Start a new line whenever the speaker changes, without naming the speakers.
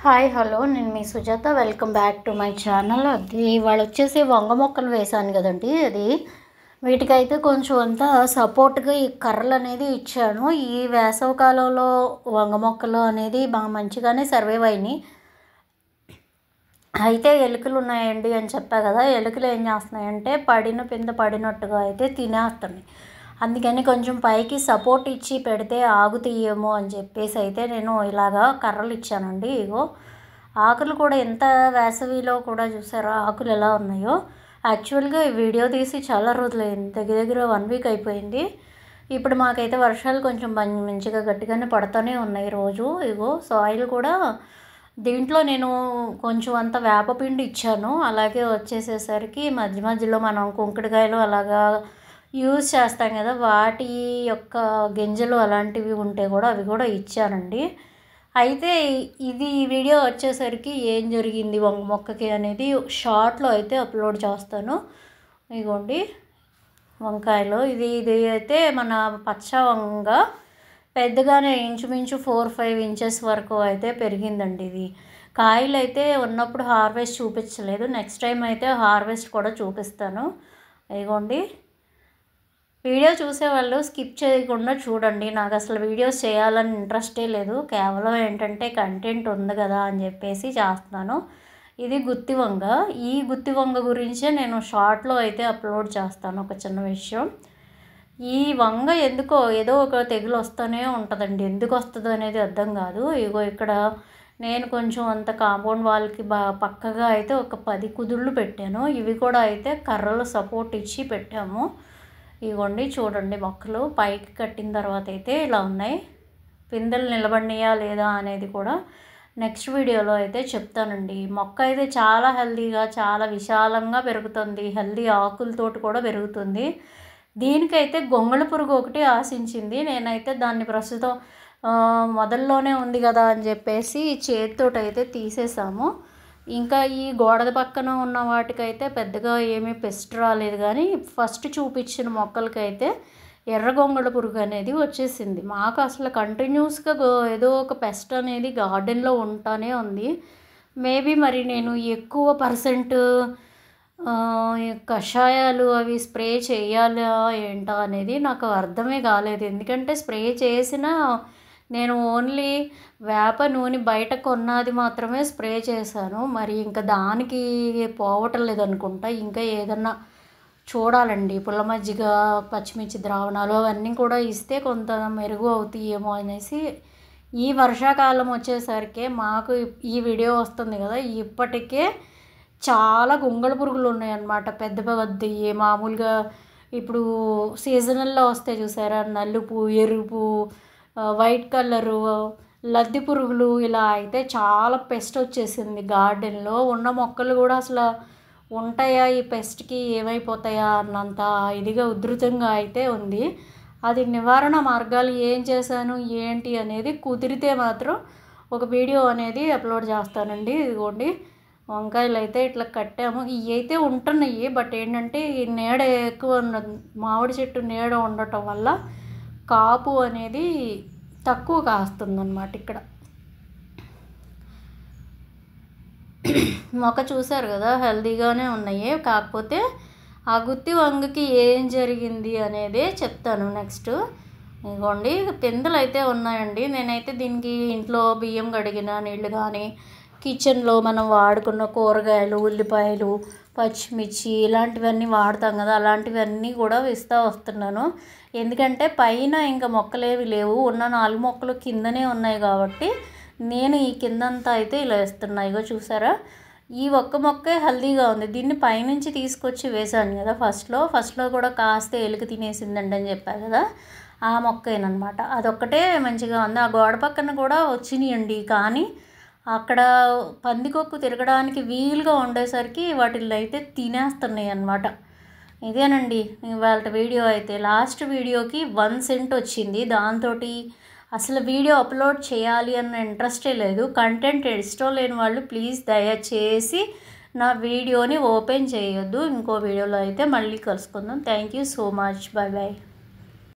Hi hello నేను మీ Sujatha welcome back to my channel. అది ఇవాళ వచ్చేసి వంగ మొక్కలు వేసాను కదండి. అది వీటికైతే కొంచెం అంతా సపోర్ట్గా ఈ కర్రలు అనేది ఇచ్చాను. ఈ వేసవ కాలంలో వంగ మొక్కలు అనేది బాగా మంచిగానే సర్వైవ్ అయినాయి. అయితే ఎలుకలు ఉన్నాయండి అని చెప్పా కదా, ఎలుకలు ఏం చేస్తున్నాయంటే పడిన పింద పడినట్టుగా అయితే తినేస్తున్నాయి. అందుకని కొంచెం పైకి సపోర్ట్ ఇచ్చి పెడితే ఆగుతాయేమో అని చెప్పేసి అయితే నేను ఇలాగా కర్రలు ఇచ్చానండి. ఇగో ఆకులు కూడా ఎంత వేసవిలో కూడా చూసారా ఆకులు ఎలా ఉన్నాయో. యాక్చువల్గా ఈ వీడియో తీసి చాలా రోజులైంది, దగ్గర దగ్గర 1 వీక్ అయిపోయింది. ఇప్పుడు మాకైతే వర్షాలు కొంచెం మంచిగా గట్టిగానే పడుతూనే ఉన్నాయి రోజు. ఇగో సాయిల్ కూడా దీంట్లో నేను కొంచెం అంత వేపపిండి ఇచ్చాను. అలాగే వచ్చేసేసరికి మధ్య మధ్యలో మనం కుంకుడుకాయలు అలాగా యూజ్ చేస్తాం కదా, వాటి యొక్క గింజలు అలాంటివి ఉంటే కూడా అవి కూడా ఇచ్చానండి. అయితే ఇది వీడియో వచ్చేసరికి ఏం జరిగింది వంగ మొక్కకి అనేది షార్ట్లో అయితే అప్లోడ్ చేస్తాను. ఇదిగోండి వంకాయలు, ఇది అయితే మన పచ్చ వంగ పెద్దగానే ఇంచుమించు 4-5 ఇంచెస్ వరకు అయితే పెరిగిందండి. ఇది కాయలు అయితే ఉన్నప్పుడు హార్వెస్ట్ చూపించలేదు, నెక్స్ట్ టైం అయితే హార్వెస్ట్ కూడా చూపిస్తాను. ఇదిగోండి వీడియో చూసేవాళ్ళు స్కిప్ చేయకుండా చూడండి. నాకు అసలు వీడియోస్ చేయాలని ఇంట్రెస్టే లేదు, కేవలం ఏంటంటే కంటెంట్ ఉంది కదా అని చెప్పేసి చేస్తున్నాను. ఇది గుత్తి వంగ. ఈ గుత్తి వంగ గురించే నేను షార్ట్లో అయితే అప్లోడ్ చేస్తాను. ఒక చిన్న విషయం, ఈ వంగ ఎందుకో ఏదో ఒక తెగులు వస్తూనే ఉంటుందండి, ఎందుకు వస్తుందో అనేది అర్థం కాదు. ఇగో ఇక్కడ నేను కొంచెం అంత కాంపౌండ్ వాళ్ళకి పక్కగా అయితే ఒక 10 కుదుళ్ళు పెట్టాను. ఇవి కూడా అయితే కర్రలు సపోర్ట్ ఇచ్చి పెట్టాము. ఇవ్వండి చూడండి, మొక్కలు పైకి కట్టిన తర్వాత అయితే ఇలా ఉన్నాయి. పిందెలు నిలబడినాయా లేదా అనేది కూడా నెక్స్ట్ వీడియోలో అయితే చెప్తానండి. మొక్క అయితే చాలా హెల్తీగా చాలా విశాలంగా పెరుగుతుంది, హెల్తీ ఆకులతోటి కూడా పెరుగుతుంది. దీనికైతే గొంగళి పురుగు ఒకటి ఆశించింది. నేనైతే దాన్ని ప్రస్తుతం మొదల్లోనే ఉంది కదా అని చెప్పేసి చేతితోటి అయితే తీసేసాము. ఇంకా ఈ గోడ పక్కన ఉన్న వాటికైతే పెద్దగా ఏమీ పెస్ట్ రాలేదు, కానీ ఫస్ట్ చూపించిన మొక్కలకైతే ఎర్ర గొంగళి పురుగు అనేది వచ్చేసింది. మాకు అసలు కంటిన్యూస్గా ఏదో ఒక పెస్ట్ అనేది గార్డెన్లో ఉంటానే ఉంది. మేబీ మరి నేను ఎక్కువ పర్సెంట్ కషాయాలు అవి స్ప్రే చేయాలా ఏంటా అనేది నాకు అర్థమే కాలేదు. ఎందుకంటే స్ప్రే చేసినా నేను ఓన్లీ వేప నూనె బయట కొన్నది మాత్రమే స్ప్రే చేశాను. మరి ఇంకా దానికి పోవటం లేదనుకుంటా. ఇంకా ఏదన్నా చూడాలండి, పుల్ల మజ్జిగ పచ్చిమిర్చి ద్రావణాలు అవన్నీ కూడా ఇస్తే కొంత మెరుగు అవుతాయేమో అనేసి. ఈ వర్షాకాలం వచ్చేసరికి మాకు ఈ వీడియో వస్తుంది కదా, ఇప్పటికే చాలా గొంగళి పురుగులు ఉన్నాయన్నమాట. పెద్ద పెద్దవి మామూలుగా ఇప్పుడు సీజనల్లో వస్తే చూసారా, నలుపు ఎరుపు వైట్ కలరు లద్ది పురుగులు, ఇలా అయితే చాలా పెస్ట్ వచ్చేసింది. గార్డెన్లో ఉన్న మొక్కలు కూడా అసలు ఉంటాయా ఈ పెస్ట్కి, ఏమైపోతాయా అన్నంత ఇదిగా ఉధృతంగా అయితే ఉంది. అది నివారణ మార్గాలు ఏం చేశాను ఏంటి అనేది కుదిరితే మాత్రం ఒక వీడియో అనేది అప్లోడ్ చేస్తానండి. ఇదిగోండి వంకాయలు అయితే ఇట్లా కట్టాము. ఇవి అయితే ఉంటున్నాయి, బట్ ఏంటంటే ఈ నీడ ఎక్కువ మామిడి చెట్టు నీడ ఉండటం వల్ల కాపు అనేది తక్కువ కాస్తుందన్నమాట. ఇక్కడ మొక్క చూసారు కదా హెల్తీగానే ఉన్నాయి. కాకపోతే ఆ గుత్తి వంగకి ఏం జరిగింది అనేది చెప్తాను నెక్స్ట్. ఇదిగోండి పిందెలు అయితే ఉన్నాయండి. నేనైతే దీనికి ఇంట్లో బియ్యం కడిగిన నీళ్ళు కానీ, కిచెన్లో మనం వాడుకున్న కూరగాయలు, ఉల్లిపాయలు, పచ్చిమిర్చి ఇలాంటివన్నీ వాడతాం కదా, అలాంటివన్నీ కూడా ఇస్తూ వస్తున్నాను. ఎందుకంటే పైన ఇంకా మొక్కలేవి లేవు, ఉన్న 4 మొక్కలు కిందనే ఉన్నాయి కాబట్టి నేను ఈ కిందంతా అయితే ఇలా వేస్తున్నా. ఇగో చూసారా, ఈ ఒక్క మొక్కే హెల్తీగా ఉంది. దీన్ని పైనుంచి తీసుకొచ్చి వేసాను కదా ఫస్ట్లో కూడా కాస్త ఎలుక తినేసిందండి అని చెప్పాను కదా, ఆ మొక్కేనమాట. అదొక్కటే మంచిగా ఉంది. ఆ గోడ పక్కన కూడా వచ్చినాయండి, కానీ అక్కడ పందికొక్కు తిరగడానికి వీలుగా ఉండేసరికి వాటిల్లో అయితే తినేస్తున్నాయి అన్నమాట. ఇదేనండి ఇవాళ వీడియో అయితే. లాస్ట్ వీడియోకి 1 సెంట్ వచ్చింది, దాంతో అసలు వీడియో అప్లోడ్ చేయాలి అన్న ఇంట్రెస్టే లేదు. కంటెంట్ ఇష్టం లేని వాళ్ళు ప్లీజ్ దయచేసి నా వీడియోని ఓపెన్ చేయొద్దు. ఇంకో వీడియోలో అయితే మళ్ళీ కలుసుకుందాం. Thank you so much, bye bye.